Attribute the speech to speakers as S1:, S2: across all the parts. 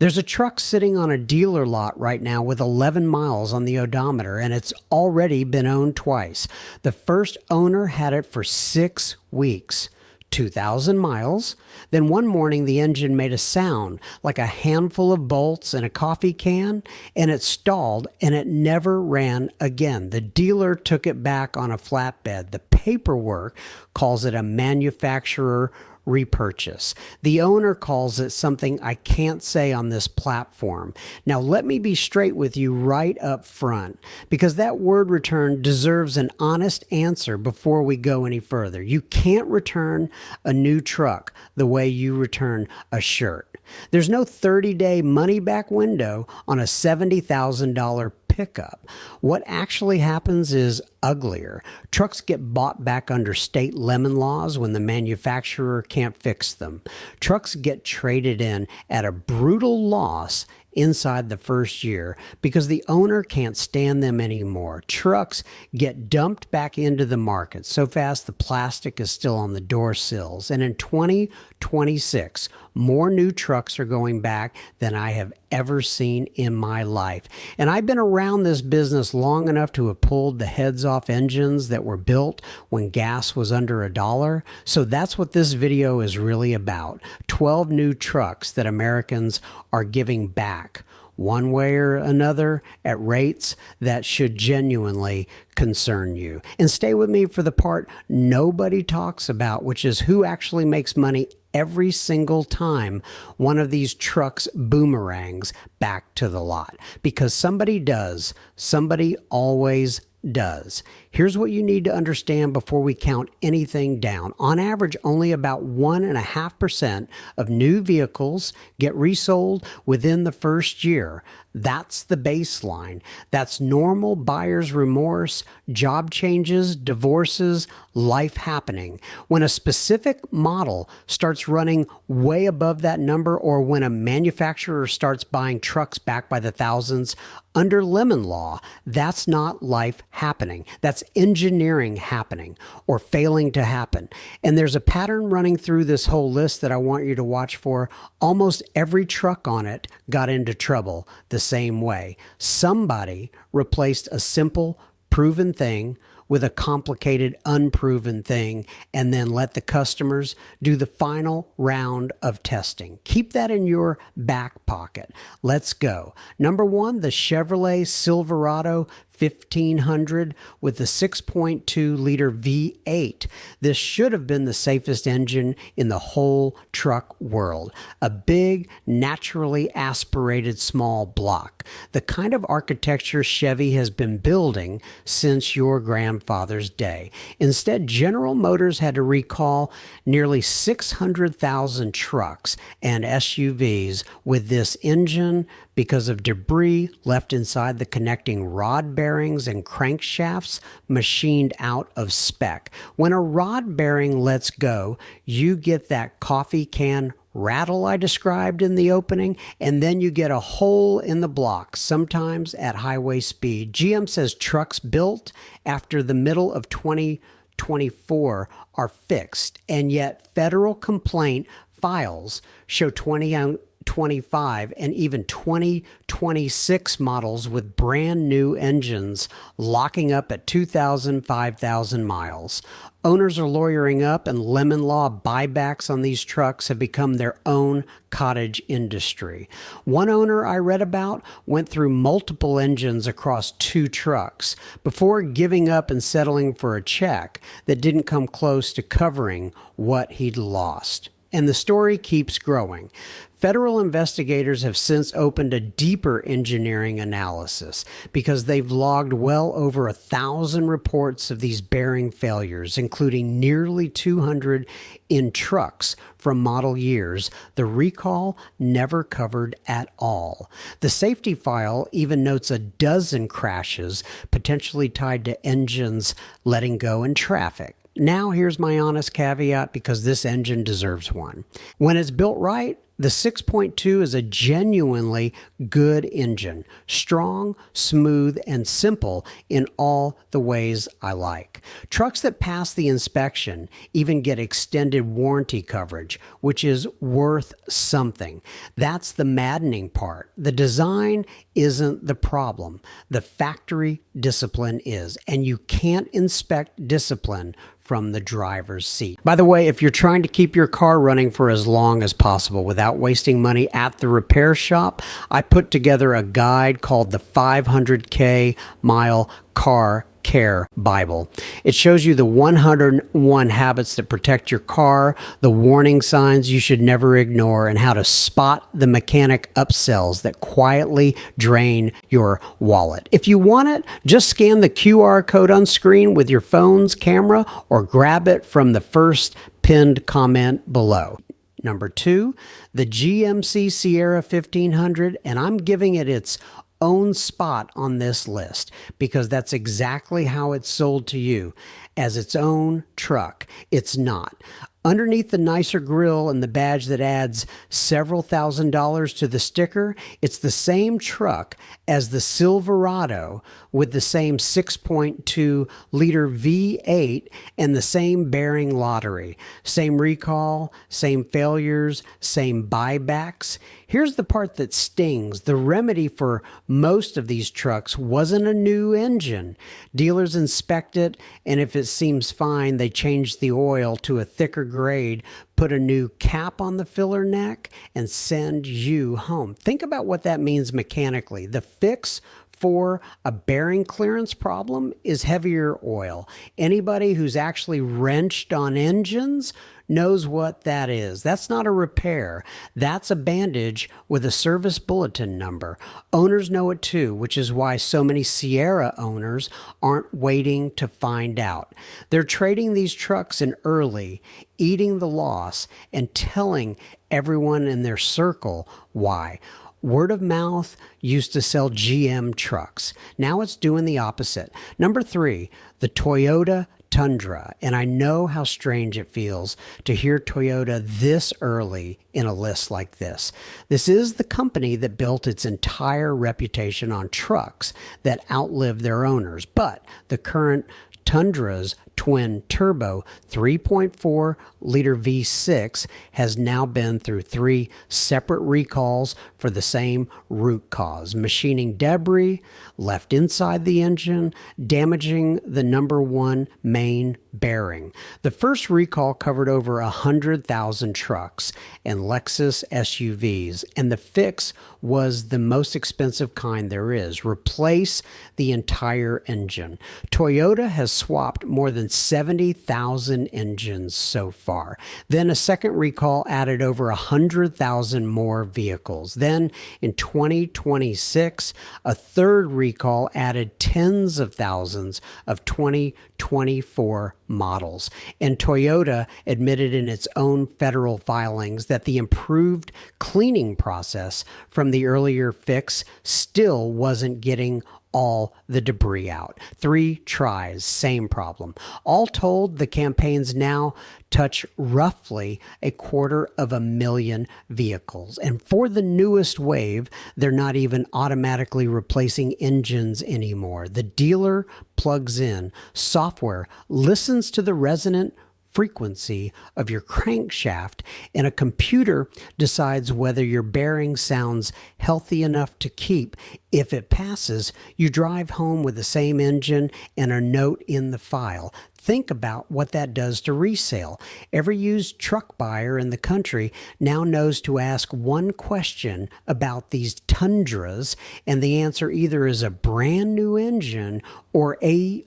S1: There's a truck sitting on a dealer lot right now with 11 miles on the odometer, and it's already been owned twice. The first owner had it for 6 weeks. 2,000 miles. Then one morning the engine made a sound like a handful of bolts in a coffee can, and it stalled and it never ran again. The dealer took it back on a flatbed. The paperwork calls it a manufacturer repurchase. The owner calls it something I can't say on this platform. Now, let me be straight with you right up front, because that word return deserves an honest answer before we go any further. You can't return a new truck the way you return a shirt. There's no 30-day money-back window on a $70,000 pickup. What actually happens is uglier. Trucks get bought back under state lemon laws when the manufacturer can't fix them. Trucks get traded in at a brutal loss inside the first year because the owner can't stand them anymore. Trucks get dumped back into the market so fast the plastic is still on the door sills. And in 2026, more new trucks are going back than I have ever seen in my life. And I've been around this business long enough to have pulled the heads off engines that were built when gas was under $1. So that's what this video is really about. 12 new trucks that Americans are giving back one way or another at rates that should genuinely concern you. And stay with me for the part nobody talks about, which is who actually makes money every single time one of these trucks boomerangs back to the lot. Because somebody does. Somebody always does. Here's what you need to understand before we count anything down. On average, only about 1.5% of new vehicles get resold within the first year. That's the baseline. That's normal buyer's remorse, job changes, divorces, life happening. When a specific model starts running way above that number, or when a manufacturer starts buying trucks back by the thousands, under lemon law, that's not life happening. That's engineering happening or failing to happen. And there's a pattern running through this whole list that I want you to watch for. Almost every truck on it got into trouble the same way. Somebody replaced a simple, proven thing with a complicated, unproven thing, and then let the customers do the final round of testing. Keep that in your back pocket. Let's go. Number one, the Chevrolet Silverado 1500 with the 6.2 liter V8. This should have been the safest engine in the whole truck world. A big, naturally aspirated small block. The kind of architecture Chevy has been building since your grandfather's day. Instead, General Motors had to recall nearly 600,000 trucks and SUVs with this engine because of debris left inside the connecting rod bearings and crankshafts machined out of spec. When a rod bearing lets go, you get that coffee can rattle I described in the opening, and then you get a hole in the block, sometimes at highway speed. GM says trucks built after the middle of 2024 are fixed, and yet federal complaint files show 2025 and even 2026 models with brand new engines locking up at 2,000, 5,000 miles. Owners are lawyering up, and lemon law buybacks on these trucks have become their own cottage industry. One owner I read about went through multiple engines across 2 trucks before giving up and settling for a check that didn't come close to covering what he'd lost. And the story keeps growing. Federal investigators have since opened a deeper engineering analysis because they've logged well over 1,000 reports of these bearing failures, including nearly 200 in trucks from model years the recall never covered at all. The safety file even notes a dozen crashes potentially tied to engines letting go in traffic. Now here's my honest caveat, because this engine deserves one. When it's built right, The 6.2 is a genuinely good engine, strong, smooth, and simple in all the ways I like. Trucks that pass the inspection even get extended warranty coverage, which is worth something. That's the maddening part. The design isn't the problem. The factory discipline is, and you can't inspect discipline from the driver's seat. By the way, if you're trying to keep your car running for as long as possible without wasting money at the repair shop, I put together a guide called the 500K Mile Car Care Bible. It shows you the 101 habits that protect your car, the warning signs you should never ignore, and how to spot the mechanic upsells that quietly drain your wallet. If you want it, just scan the QR code on screen with your phone's camera or grab it from the first pinned comment below. Number 2, the GMC Sierra 1500, and I'm giving it its own spot on this list because that's exactly how it's sold to you, as its own truck. It's not. Underneath the nicer grille and the badge that adds several $1,000s to the sticker, it's the same truck as the Silverado with the same 6.2 liter V8 and the same bearing lottery. Same recall, same failures, same buybacks. Here's the part that stings. The remedy for most of these trucks wasn't a new engine. Dealers inspect it, and if it seems fine, they change the oil to a thicker grade, put a new cap on the filler neck, and send you home. Think about what that means mechanically. The fix for a bearing clearance problem is heavier oil. Anybody who's actually wrenched on engines knows what that is. That's not a repair. That's a bandage with a service bulletin number. Owners know it too, which is why so many Sierra owners aren't waiting to find out. They're trading these trucks in early, eating the loss, and telling everyone in their circle why. Word of mouth used to sell GM trucks. Now it's doing the opposite. Number 3, the Toyota Tundra. And I know how strange it feels to hear Toyota this early in a list like this. This is the company that built its entire reputation on trucks that outlived their owners. But the current Tundra's twin turbo 3.4 liter V6 has now been through 3 separate recalls for the same root cause: machining debris left inside the engine, damaging the number 1 main bearing. The first recall covered over 100,000 trucks and Lexus SUVs, and the fix was the most expensive kind there is: replace the entire engine. Toyota has swapped more than 70,000 engines so far. Then a second recall added over 100,000 more vehicles. Then in 2026, a third recall added tens of thousands of 2024 models. And Toyota admitted in its own federal filings that the improved cleaning process from the earlier fix still wasn't getting all the debris out. 3 tries, same problem. All told, the campaigns now touch roughly 250,000 vehicles. And for the newest wave, they're not even automatically replacing engines anymore. The dealer plugs in software, listens to the resonant frequency of your crankshaft, and a computer decides whether your bearing sounds healthy enough to keep. If it passes, you drive home with the same engine and a note in the file. Think about what that does to resale. Every used truck buyer in the country now knows to ask one question about these Tundras, and the answer either is a brand new engine or a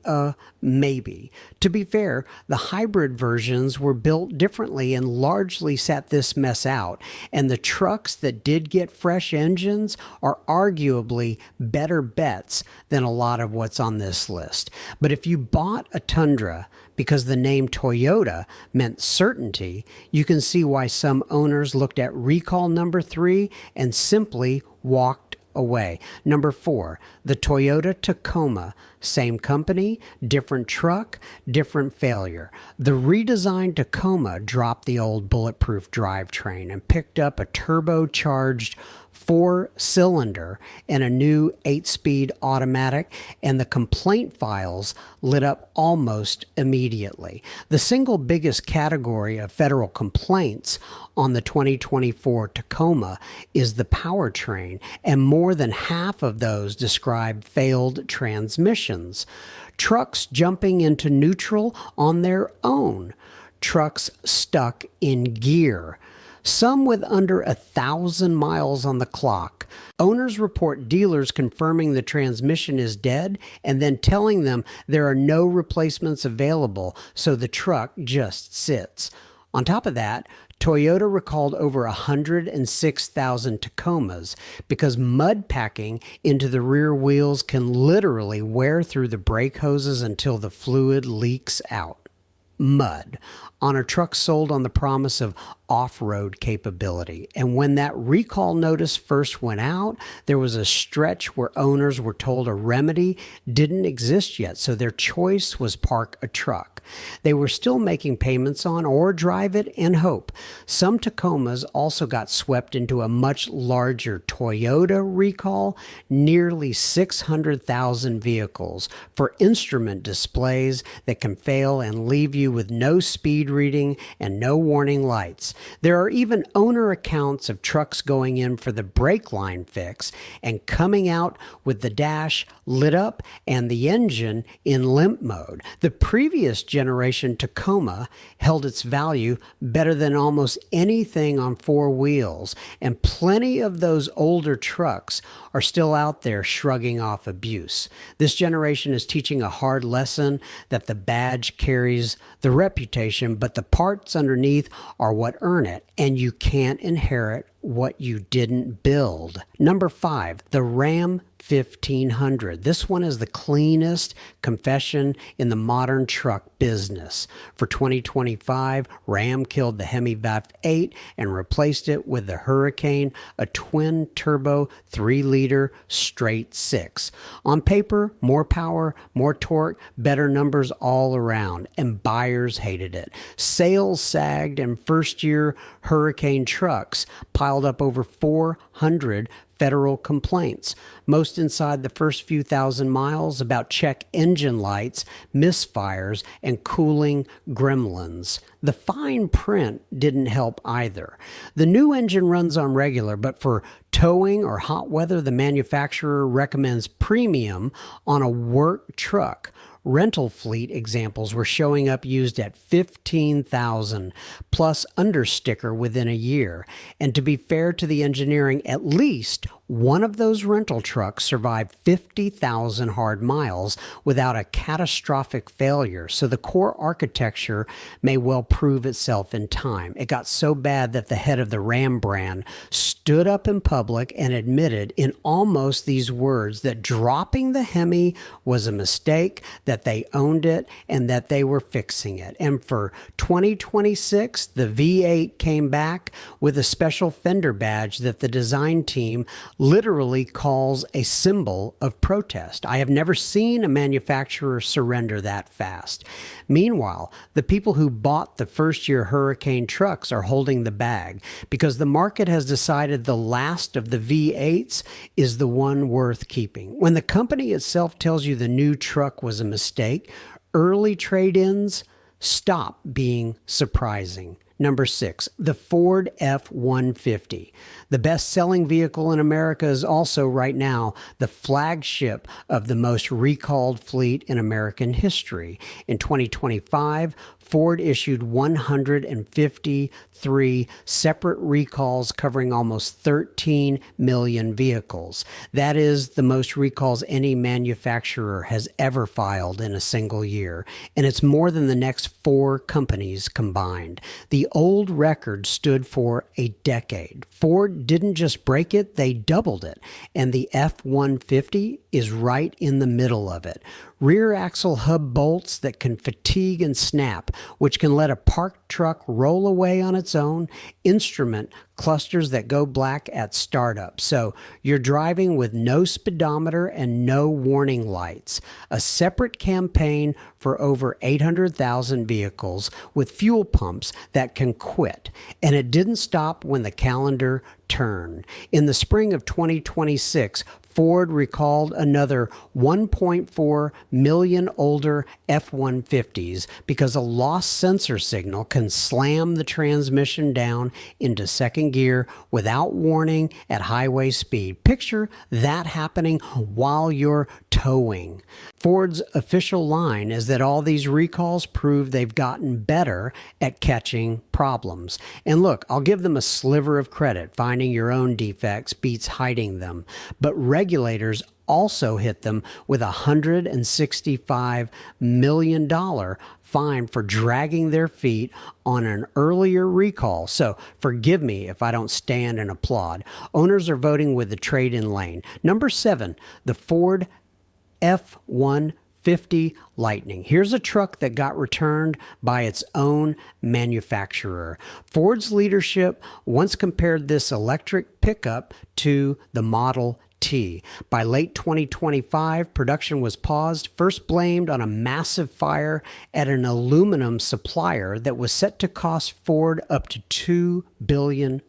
S1: maybe. To be fair, the hybrid versions were built differently and largely sat this mess out, and the trucks that did get fresh engines are arguably better bets than a lot of what's on this list. But if you bought a Tundra because the name Toyota meant certainty, you can see why some owners looked at recall number 3 and simply walked away. Number 4, the Toyota Tacoma. Same company, different truck, different failure. The redesigned Tacoma dropped the old bulletproof drivetrain and picked up a turbocharged 4-cylinder and a new 8-speed automatic, and the complaint files lit up almost immediately. The single biggest category of federal complaints on the 2024 Tacoma is the powertrain, and more than half of those describe failed transmissions. Trucks jumping into neutral on their own. Trucks stuck in gear. Some with under 1,000 miles on the clock. Owners report dealers confirming the transmission is dead and then telling them there are no replacements available, so the truck just sits. On top of that, Toyota recalled over 106,000 Tacomas because mud packing into the rear wheels can literally wear through the brake hoses until the fluid leaks out. Mud on a truck sold on the promise of off-road capability. And when that recall notice first went out, there was a stretch where owners were told a remedy didn't exist yet, so their choice was park a truck. They were still making payments on or drive it and hope. Some Tacomas also got swept into a much larger Toyota recall, nearly 600,000 vehicles for instrument displays that can fail and leave you with no speed reading and no warning lights. There are even owner accounts of trucks going in for the brake line fix and coming out with the dash lit up and the engine in limp mode. The previous generation Tacoma held its value better than almost anything on 4 wheels, and plenty of those older trucks are still out there shrugging off abuse. This generation is teaching a hard lesson that the badge carries the reputation, but the parts underneath are what earn it, and you can't inherit what you didn't build. Number 5, the Ram 1500. This one is the cleanest confession in the modern truck business. For 2025, Ram killed the Hemi VF8 and replaced it with the Hurricane, a twin-turbo 3-liter straight 6. On paper, more power, more torque, better numbers all around, and buyers hated it. Sales sagged, and first-year Hurricane trucks piled up over 400 federal complaints, most inside the first few thousand miles, about check engine lights, misfires, and cooling gremlins. The fine print didn't help either. The new engine runs on regular, but for towing or hot weather, the manufacturer recommends premium on a work truck. Rental fleet examples were showing up used at $15,000 plus understicker within a year. And to be fair to the engineering, at least one of those rental trucks survived 50,000 hard miles without a catastrophic failure, so the core architecture may well prove itself in time. It got so bad that the head of the Ram brand stood up in public and admitted in almost these words that dropping the Hemi was a mistake, that they owned it, and that they were fixing it. And for 2026, the V8 came back with a special fender badge that the design team literally calls a symbol of protest. I have never seen a manufacturer surrender that fast. Meanwhile, the people who bought the first-year Hurricane trucks are holding the bag because the market has decided the last of the V8s is the one worth keeping. When the company itself tells you the new truck was a mistake, early trade-ins stop being surprising. Number 6, the Ford F-150. The best-selling vehicle in America is also right now the flagship of the most recalled fleet in American history. In 2025, Ford issued 153 separate recalls covering almost 13 million vehicles. That is the most recalls any manufacturer has ever filed in a single year, and it's more than the next 4 companies combined. The old record stood for a decade. Ford didn't just break it, they doubled it, and the F-150 is right in the middle of it. rear axle hub bolts that can fatigue and snap, which can let a parked truck roll away on its own, instrument clusters that go black at startup. So you're driving with no speedometer and no warning lights. A separate campaign for over 800,000 vehicles with fuel pumps that can quit. And it didn't stop when the calendar turned. In the spring of 2026, Ford recalled another 1.4 million older F-150s because a lost sensor signal can slam the transmission down into second gear without warning at highway speed. Picture that happening while you're towing. Ford's official line is that all these recalls prove they've gotten better at catching problems. And look, I'll give them a sliver of credit. Finding your own defects beats hiding them. But regulators also hit them with a $165 million fine for dragging their feet on an earlier recall. So forgive me if I don't stand and applaud. Owners are voting with the trade-in lane. Number 7, the Ford F-150 Lightning. Here's a truck that got returned by its own manufacturer. Ford's leadership once compared this electric pickup to the Model T. By late 2025, production was paused, first blamed on a massive fire at an aluminum supplier that was set to cost Ford up to $2 billion.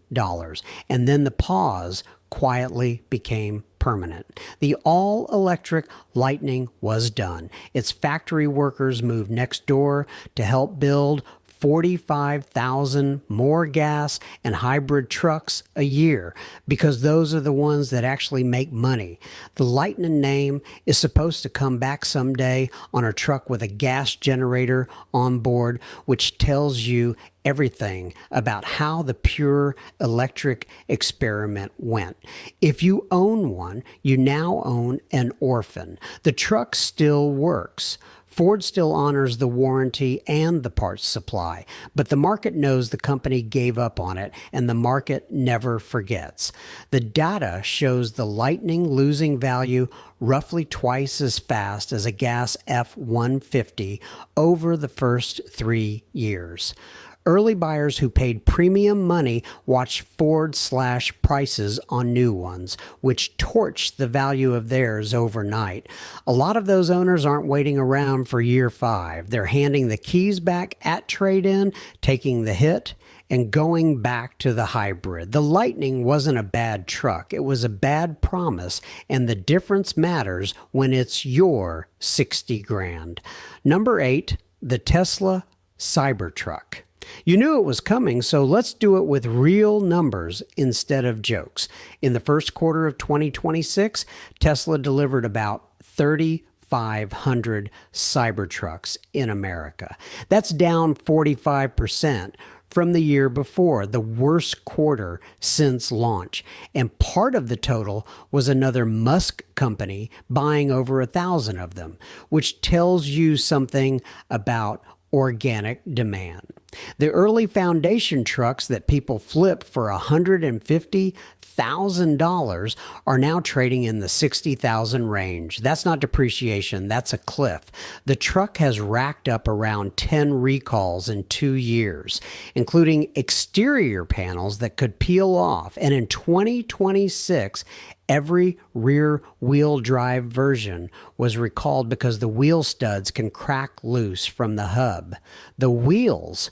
S1: And then the pause quietly became permanent. The all-electric Lightning was done. Its factory workers moved next door to help build 45,000 more gas and hybrid trucks a year because those are the ones that actually make money. The Lightning name is supposed to come back someday on a truck with a gas generator on board, which tells you everything about how the pure electric experiment went. If you own one, you now own an orphan. The truck still works. Ford still honors the warranty and the parts supply, but the market knows the company gave up on it, and the market never forgets. The data shows the Lightning losing value roughly twice as fast as a gas F-150 over the first 3 years. Early buyers who paid premium money watched Ford slash prices on new ones, which torched the value of theirs overnight. A lot of those owners aren't waiting around for year 5. They're handing the keys back at trade-in, taking the hit, and going back to the hybrid. The Lightning wasn't a bad truck. It was a bad promise, and the difference matters when it's your 60 grand. Number 8, the Tesla Cybertruck. You knew it was coming, so let's do it with real numbers instead of jokes. In the first quarter of 2026, Tesla delivered about 3,500 Cybertrucks in America. That's down 45% from the year before, the worst quarter since launch. And part of the total was another Musk company buying over 1,000 of them, which tells you something about organic demand. The early foundation trucks that people flipped for $150,000 are now trading in the $60,000 range. That's not depreciation, that's a cliff. The truck has racked up around 10 recalls in 2 years, including exterior panels that could peel off. And in 2026, every rear-wheel drive version was recalled because the wheel studs can crack loose from the hub. The wheels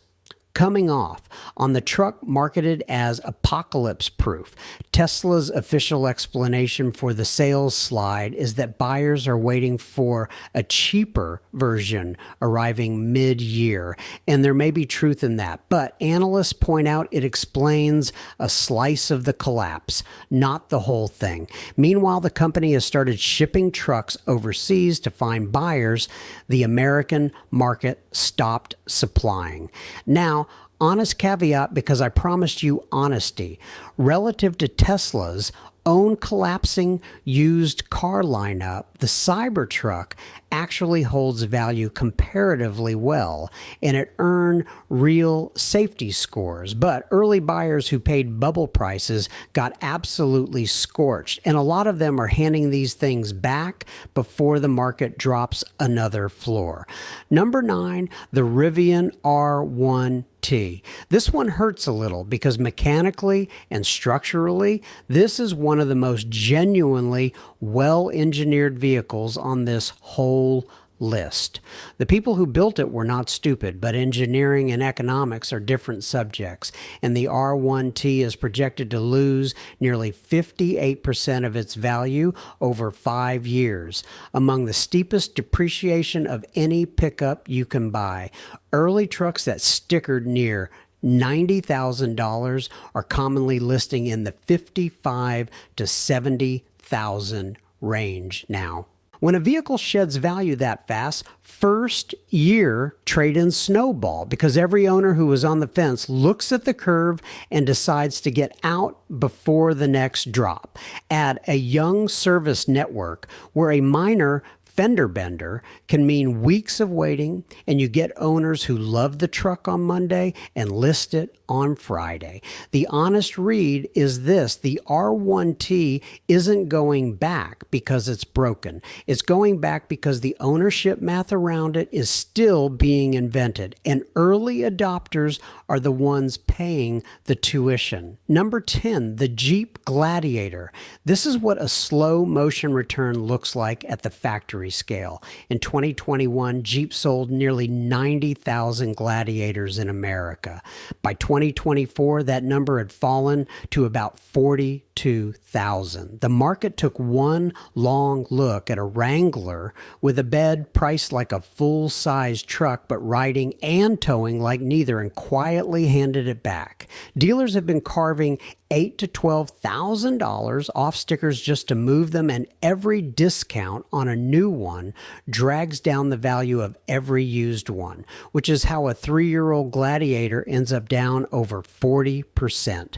S1: coming off on the truck marketed as apocalypse proof. Tesla's official explanation for the sales slide is that buyers are waiting for a cheaper version arriving mid-year, and there may be truth in that, but analysts point out it explains a slice of the collapse, not the whole thing. Meanwhile, the company has started shipping trucks overseas to find buyers. The American market stopped supplying. Now, honest caveat, because I promised you honesty. Relative to Tesla's own collapsing used car lineup, the Cybertruck actually holds value comparatively well, and it earned real safety scores. But early buyers who paid bubble prices got absolutely scorched, and a lot of them are handing these things back before the market drops another floor. Number 9, the Rivian R1T. This one hurts a little because mechanically and structurally, this is one of the most genuinely well-engineered vehicles on this whole list. The people who built it were not stupid, but engineering and economics are different subjects, and the R1T is projected to lose nearly 58% of its value over 5 years, among the steepest depreciation of any pickup you can buy. Early trucks that stickered near $90,000 are commonly listing in the $55,000 to $70,000 range now. When a vehicle sheds value that fast, first year trade-ins snowball because every owner who was on the fence looks at the curve and decides to get out before the next drop. Add a young service network where a minor fender bender can mean weeks of waiting, and you get owners who love the truck on Monday and list it on Friday. The honest read is this: the R1T isn't going back because it's broken. It's going back because the ownership math around it is still being invented, and early adopters are the ones paying the tuition. Number 10, the Jeep Gladiator. This is what a slow motion return looks like at the factory scale. In 2021, Jeep sold nearly 90,000 Gladiators in America. By 2024, that number had fallen to about 42,000. The market took one long look at a Wrangler with a bed priced like a full-size truck, but riding and towing like neither, and quietly handed it back. Dealers have been carving $8,000 to $12,000 off stickers just to move them, and every discount on a new one drags down the value of every used one, which is how a 3-year-old Gladiator ends up down over 40%.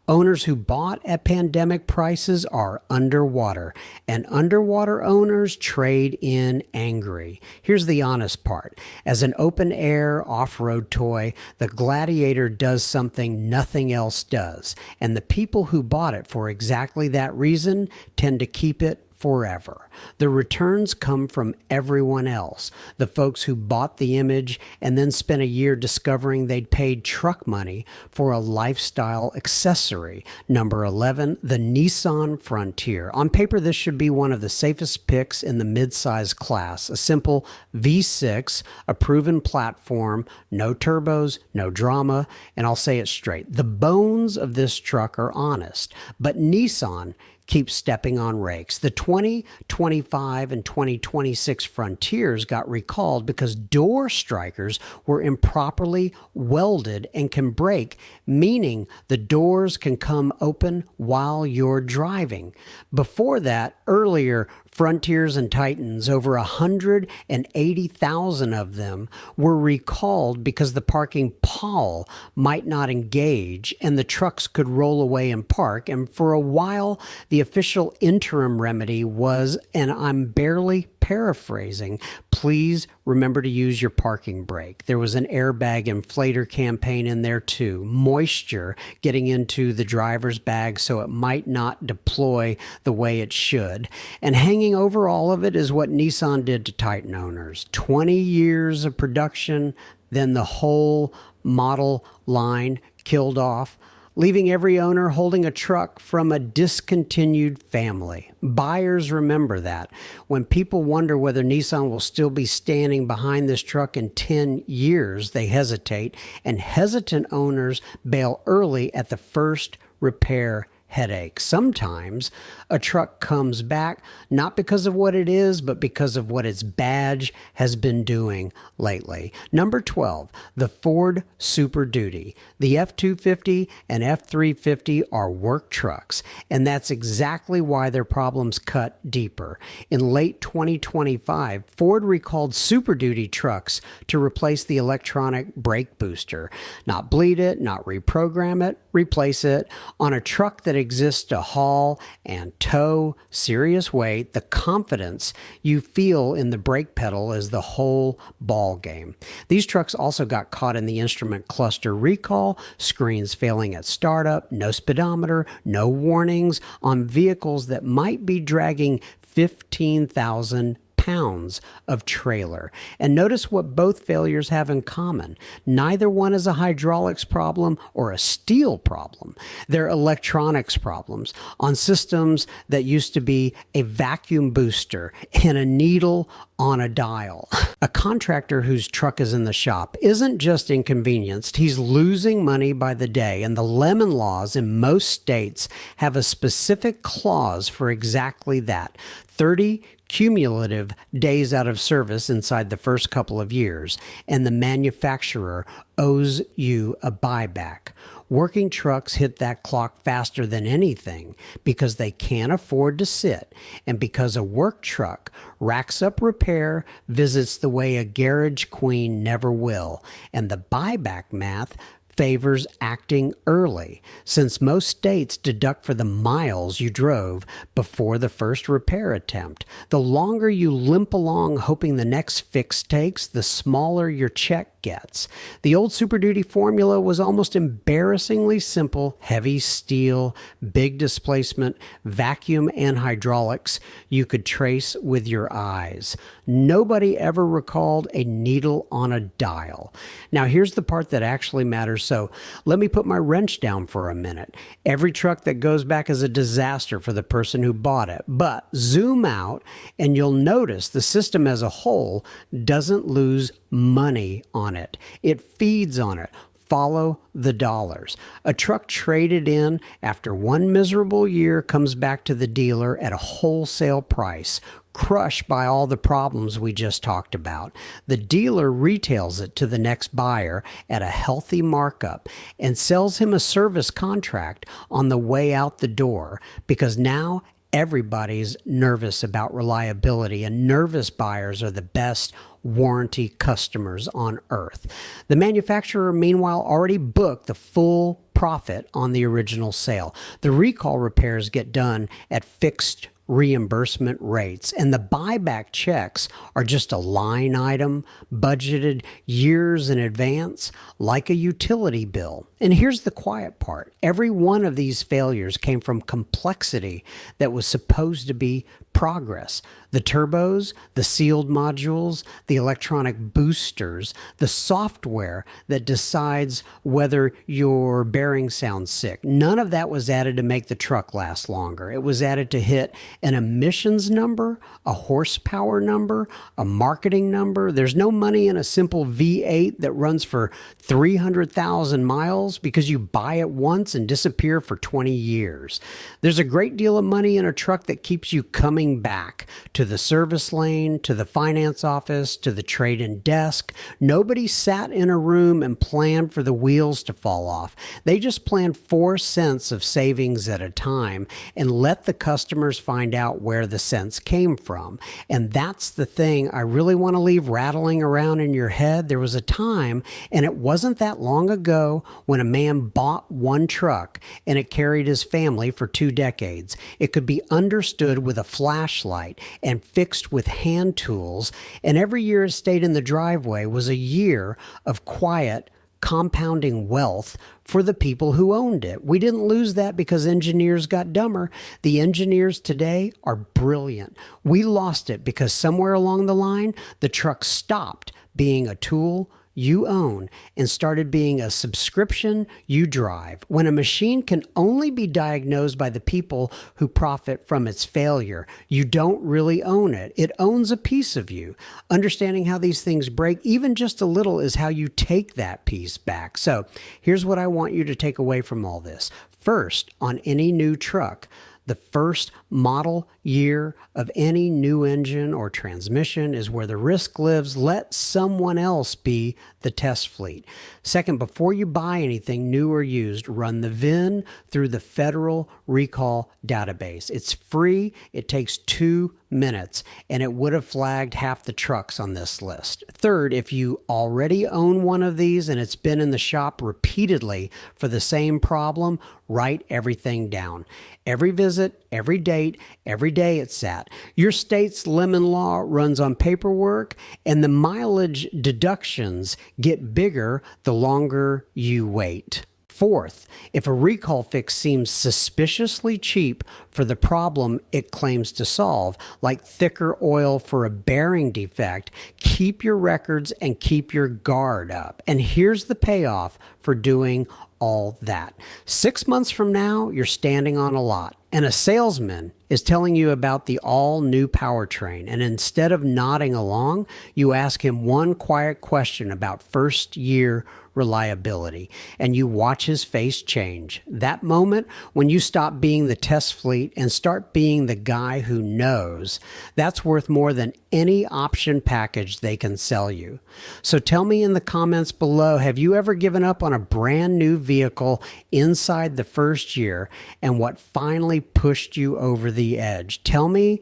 S1: Owners who bought at pandemic prices are underwater, and underwater owners trade in angry. Here's the honest part. As an open-air off-road toy, the Gladiator does something nothing else does, and the people who bought it for exactly that reason tend to keep it forever. The returns come from everyone else, the folks who bought the image and then spent a year discovering they'd paid truck money for a lifestyle accessory. Number 11, the Nissan Frontier. On paper, this should be one of the safest picks in the midsize class. A simple V6, a proven platform, no turbos, no drama, and I'll say it straight. The bones of this truck are honest, but Nissan keep stepping on rakes. The 2025 and 2026 Frontiers got recalled because door strikers were improperly welded and can break, meaning the doors can come open while you're driving. Before that, earlier Frontiers and Titans, over 180,000 of them, were recalled because the parking pall might not engage and the trucks could roll away and park. And for a while, the official interim remedy was, and I'm barely paraphrasing, please remember to use your parking brake. There was an airbag inflator campaign in there too. Moisture getting into the driver's bag so it might not deploy the way it should. And hanging over all of it is what Nissan did to Titan owners. 20 years of production, then the whole model line killed off, leaving every owner holding a truck from a discontinued family. Buyers remember that. When people wonder whether Nissan will still be standing behind this truck in 10 years, they hesitate, and hesitant owners bail early at the first repair headache. Sometimes a truck comes back not because of what it is, but because of what its badge has been doing lately. Number 12, the Ford Super Duty. The F-250 and F-350 are work trucks, and that's exactly why their problems cut deeper. In late 2025, Ford recalled Super Duty trucks to replace the electronic brake booster. Not bleed it, not reprogram it, replace it. On a truck that exists to haul and tow serious weight, the confidence you feel in the brake pedal is the whole ball game. These trucks also got caught in the instrument cluster recall, screens failing at startup, no speedometer, no warnings on vehicles that might be dragging 15,000 pounds of trailer. And notice what both failures have in common. Neither one is a hydraulics problem or a steel problem. They're electronics problems on systems that used to be a vacuum booster and a needle on a dial. A contractor whose truck is in the shop isn't just inconvenienced, he's losing money by the day, and the lemon laws in most states have a specific clause for exactly that. 30 cumulative days out of service inside the first couple of years, and the manufacturer owes you a buyback. Working trucks hit that clock faster than anything because they can't afford to sit, and because a work truck racks up repair visits the way a garage queen never will, and the buyback math favors acting early, since most states deduct for the miles you drove before the first repair attempt. The longer you limp along hoping the next fix takes, the smaller your check gets. The old Super Duty formula was almost embarrassingly simple: heavy steel, big displacement, vacuum, and hydraulics you could trace with your eyes. Nobody ever recalled a needle on a dial. Now here's the part that actually matters, so let me put my wrench down for a minute. Every truck that goes back is a disaster for the person who bought it, but zoom out and you'll notice the system as a whole doesn't lose money on it. It feeds on it. Follow the dollars. A truck traded in after one miserable year comes back to the dealer at a wholesale price, crushed by all the problems we just talked about. The dealer retails it to the next buyer at a healthy markup and sells him a service contract on the way out the door, because now everybody's nervous about reliability, and nervous buyers are the best warranty customers on earth. The manufacturer, meanwhile, already booked the full profit on the original sale. The recall repairs get done at fixed reimbursement rates, and the buyback checks are just a line item budgeted years in advance, like a utility bill. And here's the quiet part: every one of these failures came from complexity that was supposed to be progress. The turbos, the sealed modules, the electronic boosters, the software that decides whether your bearing sounds sick. None of that was added to make the truck last longer. It was added to hit an emissions number, a horsepower number, a marketing number. There's no money in a simple V8 that runs for 300,000 miles because you buy it once and disappear for 20 years. There's a great deal of money in a truck that keeps you coming back to the service lane, to the finance office, to the trade-in desk. Nobody sat in a room and planned for the wheels to fall off. They just planned 4 cents of savings at a time and let the customers find out where the cents came from. And that's the thing I really want to leave rattling around in your head. There was a time, and it wasn't that long ago, when a man bought one truck and it carried his family for 2 decades. It could be understood with a flashlight and fixed with hand tools, and every year it stayed in the driveway was a year of quiet, compounding wealth for the people who owned it. We didn't lose that because engineers got dumber. The engineers today are brilliant. We lost it because somewhere along the line, the truck stopped being a tool you own and started being a subscription you drive. When a machine can only be diagnosed by the people who profit from its failure, you don't really own it. It owns a piece of you. Understanding how these things break, even just a little, is how you take that piece back. So here's what I want you to take away from all this. First, on any new truck, the first model year of any new engine or transmission is where the risk lives. Let someone else be the test fleet. Second, before you buy anything new or used, run the VIN through the Federal Recall Database. It's free. It takes 2 minutes, and it would have flagged half the trucks on this list. Third, if you already own one of these and it's been in the shop repeatedly for the same problem, write everything down. Every visit, every date, every day it's sat. Your state's lemon law runs on paperwork, and the mileage deductions get bigger the longer you wait. Fourth, if a recall fix seems suspiciously cheap for the problem it claims to solve, like thicker oil for a bearing defect, keep your records and keep your guard up. And here's the payoff for doing all that. 6 months from now, you're standing on a lot, and a salesman is telling you about the all-new powertrain, and instead of nodding along, you ask him one quiet question about first-year reliability, and you watch his face change. That moment when you stop being the test fleet and start being the guy who knows, that's worth more than any option package they can sell you. So tell me in the comments below, have you ever given up on a brand new vehicle inside the first year, and what finally pushed you over the edge? Tell me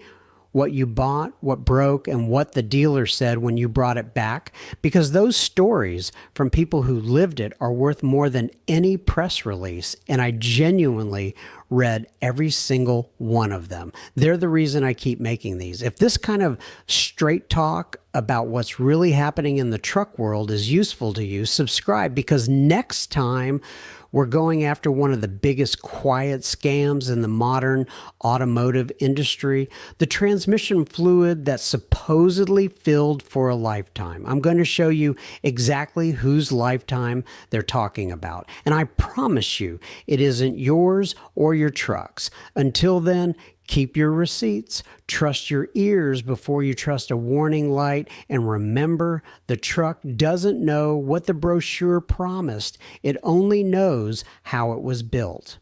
S1: what you bought, what broke, and what the dealer said when you brought it back, because those stories from people who lived it are worth more than any press release, and I genuinely read every single one of them. They're the reason I keep making these. If this kind of straight talk about what's really happening in the truck world is useful to you, subscribe, because next time we're going after one of the biggest quiet scams in the modern automotive industry, the transmission fluid that's supposedly filled for a lifetime. I'm going to show you exactly whose lifetime they're talking about. And I promise you, it isn't yours or your truck's. Until then, keep your receipts, trust your ears before you trust a warning light, and remember, the truck doesn't know what the brochure promised. It only knows how it was built.